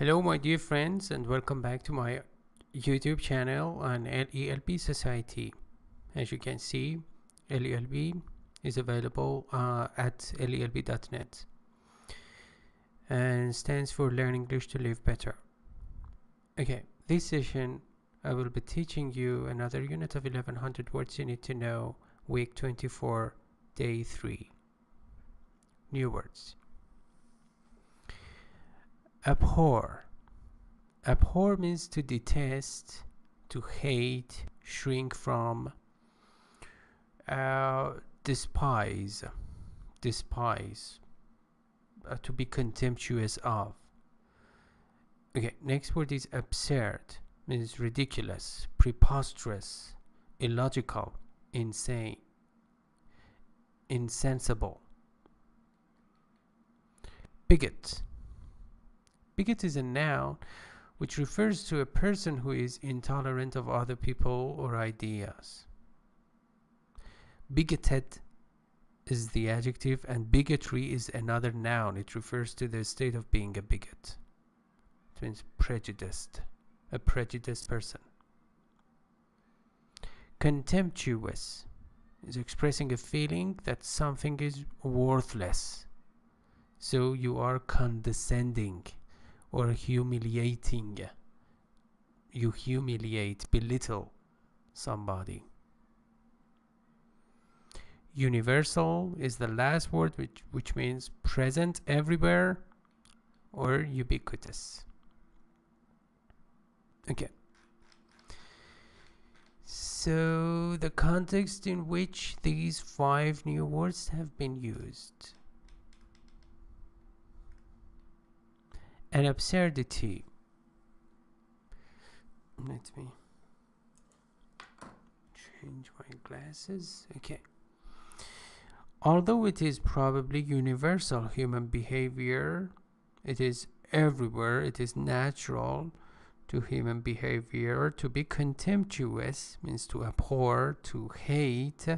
Hello my dear friends, and welcome back to my YouTube channel on LELB Society. As you can see, LELB is available at lelb.net and stands for Learn English to Live Better. Okay, this session I will be teaching you another unit of 1100 words you need to know, week 24, day 3. New words. Abhor. Abhor means to detest, to hate, shrink from, despise, to be contemptuous of. Okay, next word is absurd, means ridiculous, preposterous, illogical, insane, insensible. Bigot. Bigot is a noun which refers to a person who is intolerant of other people or ideas. Bigoted is the adjective, and bigotry is another noun. It refers to the state of being a bigot. It means prejudiced, a prejudiced person. Contemptuous is expressing a feeling that something is worthless. So you are condescending or humiliating. You humiliate, belittle somebody. Universal is the last word, which means present everywhere or ubiquitous. Okay. So the context in which these 5 new words have been used. An absurdity. Let me change my glasses. Okay. Although it is probably universal human behavior, it is everywhere, it is natural to human behavior to be contemptuous, means to abhor, to hate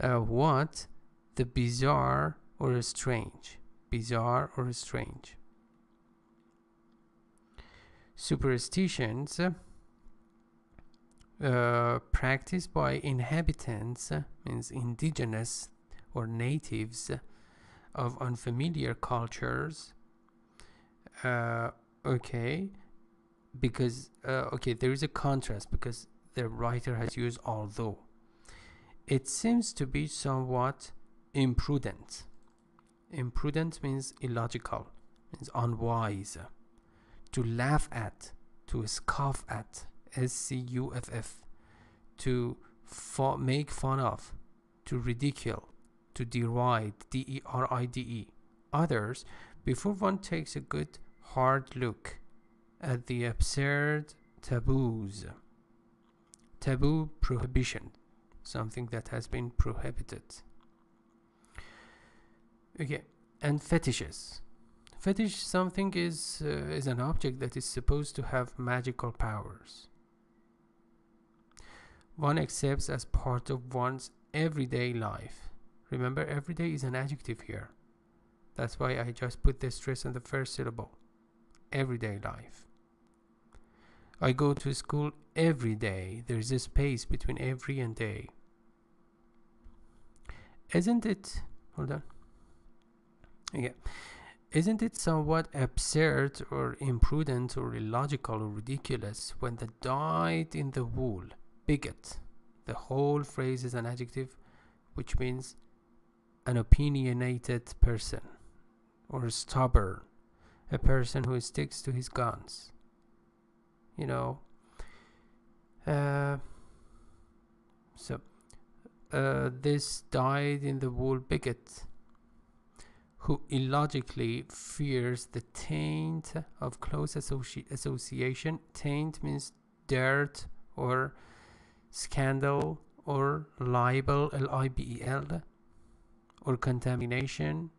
what? The bizarre or strange. Bizarre or strange. Superstitions practiced by inhabitants, means indigenous or natives of unfamiliar cultures. Okay, because there is a contrast because the writer has used although. It seems to be somewhat imprudent. Imprudent means illogical, means unwise. To laugh at, to scoff at, SCUFF, to make fun of, to ridicule, to deride, DERIDE, others, before one takes a good hard look at the absurd taboos. Taboo, prohibition, something that has been prohibited. Okay, and fetishes. Fetish, something is an object that is supposed to have magical powers. One accepts as part of one's everyday life. Remember, everyday is an adjective here. That's why I just put the stress on the first syllable. Everyday life. I go to school every day. There's a space between every and day. Isn't it? Hold on. Yeah. Isn't it somewhat absurd or imprudent or illogical or ridiculous when the dyed-in-the-wool bigot, the whole phrase is an adjective which means an opinionated person or stubborn, a person who sticks to his guns. You know, this dyed-in-the-wool bigot who illogically fears the taint of close association. Taint means dirt or scandal or libel, LIBEL, or contamination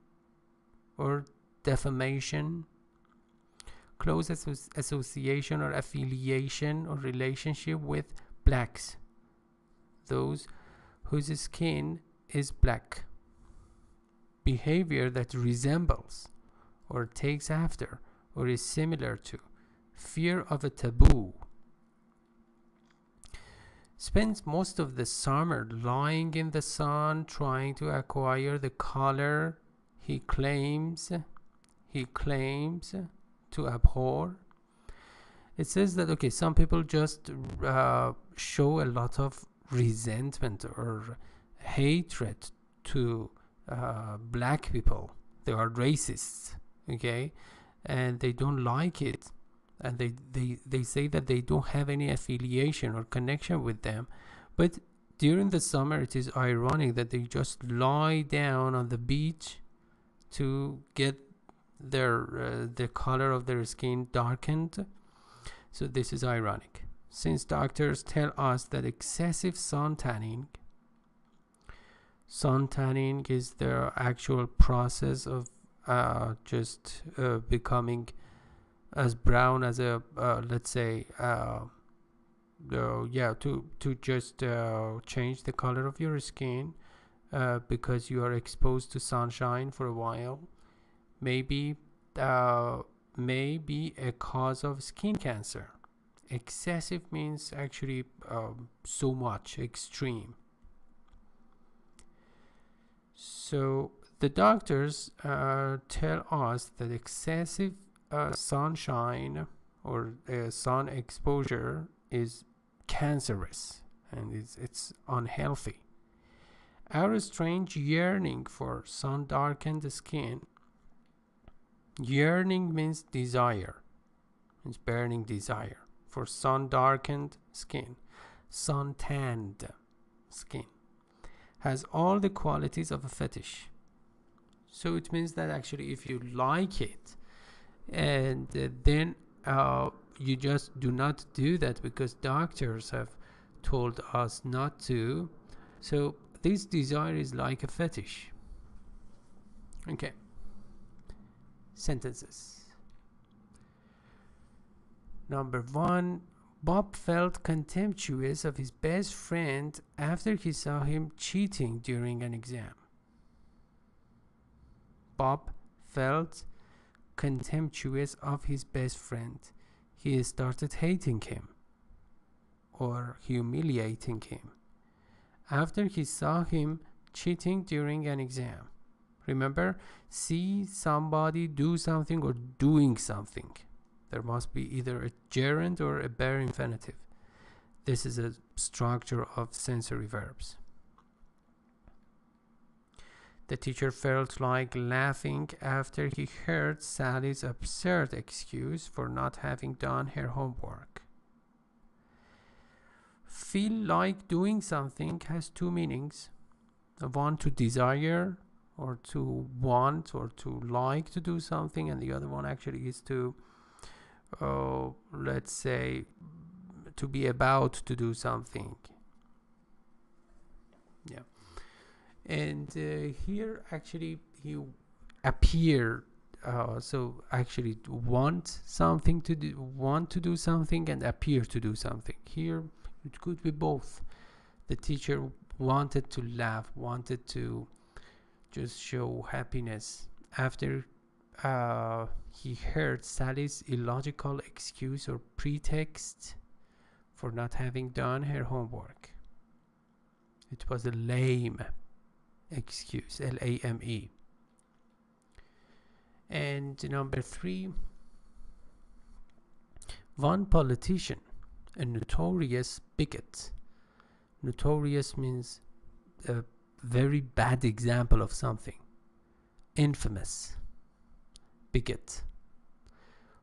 or defamation. Close association or affiliation or relationship with blacks, those whose skin is black. Behavior that resembles or takes after or is similar to. Fear of a taboo. Spends most of the summer lying in the sun trying to acquire the color he claims to abhor. It says that, okay, some people just show a lot of resentment or hatred to black people. They are racists, okay, and they don't like it, and they say that they don't have any affiliation or connection with them. But during the summer, it is ironic that they just lie down on the beach to get their the color of their skin darkened. So this is ironic, since doctors tell us that excessive sun tanning is the actual process of just becoming as brown as a let's say to just change the color of your skin because you are exposed to sunshine for a while, maybe a cause of skin cancer. Excessive means actually so much, extreme. So the doctors tell us that excessive sunshine or sun exposure is cancerous and it's unhealthy. Our strange yearning for sun darkened skin. Yearning means desire, means burning desire for sun darkened skin, sun tanned skin, has all the qualities of a fetish. So it means that actually if you like it, and then you just do not do that because doctors have told us not to. So this desire is like a fetish. Okay. Sentences. Number 1. Bob felt contemptuous of his best friend after he saw him cheating during an exam. Bob felt contemptuous of his best friend. He started hating him or humiliating him after he saw him cheating during an exam. Remember, see somebody do something or doing something. There must be either a gerund or a bare infinitive. This is a structure of sensory verbs. The teacher felt like laughing after he heard Sally's absurd excuse for not having done her homework. Feel like doing something has two meanings. One, to desire or to want or to like to do something, and the other one actually is to let's say to be about to do something. Yeah. And here actually you appear so actually want something to do, want to do something, and appear to do something. Here it could be both. The teacher wanted to laugh, wanted to just show happiness after he heard Sally's illogical excuse or pretext for not having done her homework. It was a lame excuse, L-A-M-E. And number 3, one politician, a notorious bigot. Notorious means a very bad example of something. Infamous. Bigot.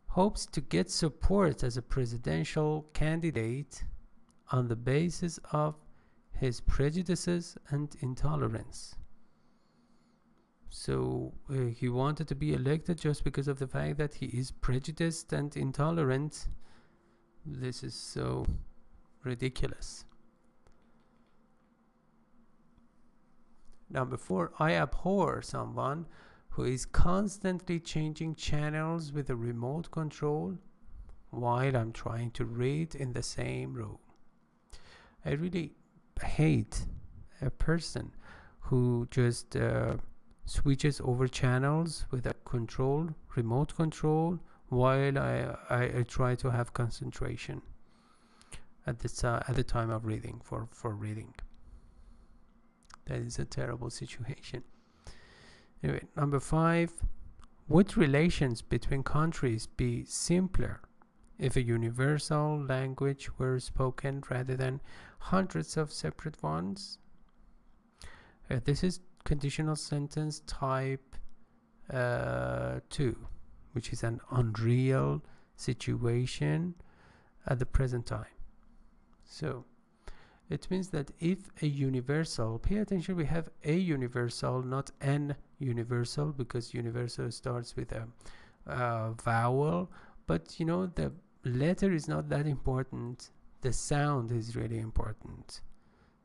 Hopes to get support as a presidential candidate on the basis of his prejudices and intolerance. So he wanted to be elected just because of the fact that he is prejudiced and intolerant. This is so ridiculous. Number 4, I abhor someone who is constantly changing channels with a remote control while I'm trying to read in the same room. I really hate a person who just switches over channels with a control, remote control, while I try to have concentration at the time of reading for reading. That is a terrible situation. Anyway, number 5. Would relations between countries be simpler if a universal language were spoken rather than hundreds of separate ones? This is conditional sentence type 2, which is an unreal situation at the present time. So it means that if a universal, pay attention, we have a universal, not an universal, because universal starts with a vowel, but you know, the letter is not that important, the sound is really important.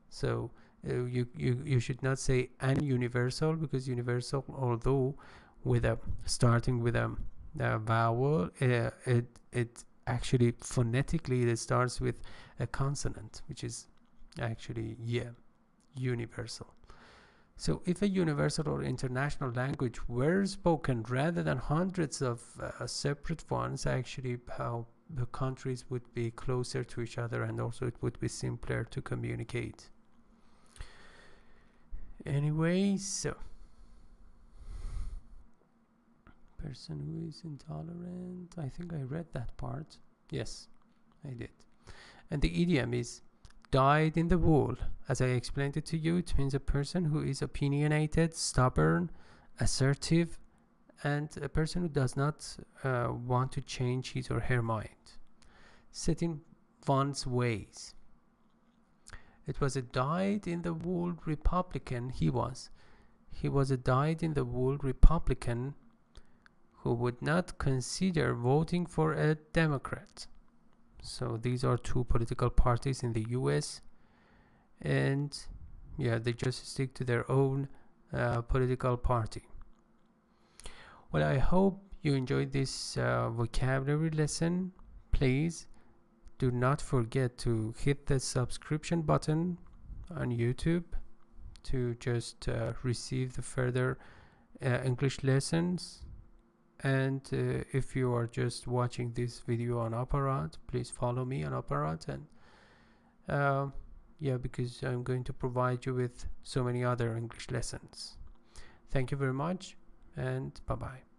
So you should not say an universal, because universal, although with a starting with a vowel, it actually phonetically it starts with a consonant, which is actually universal. So if a universal or international language were spoken rather than hundreds of separate ones, actually how the countries would be closer to each other, and also it would be simpler to communicate. Anyway, so person who is intolerant, I think I read that part. Yes, I did. And the idiom is dyed in the wool. As I explained it to you, it means a person who is opinionated, stubborn, assertive, and a person who does not want to change his or her mind, set in one's ways. It was a dyed in the wool Republican. He was a dyed in the wool Republican who would not consider voting for a Democrat. So these are two political parties in the US, and yeah, they just stick to their own political party. Well, I hope you enjoyed this vocabulary lesson. Please do not forget to hit the subscription button on YouTube to just receive the further English lessons. And if you are just watching this video on Apparat, please follow me on Apparat. And yeah, because I'm going to provide you with so many other English lessons. Thank you very much, and bye-bye.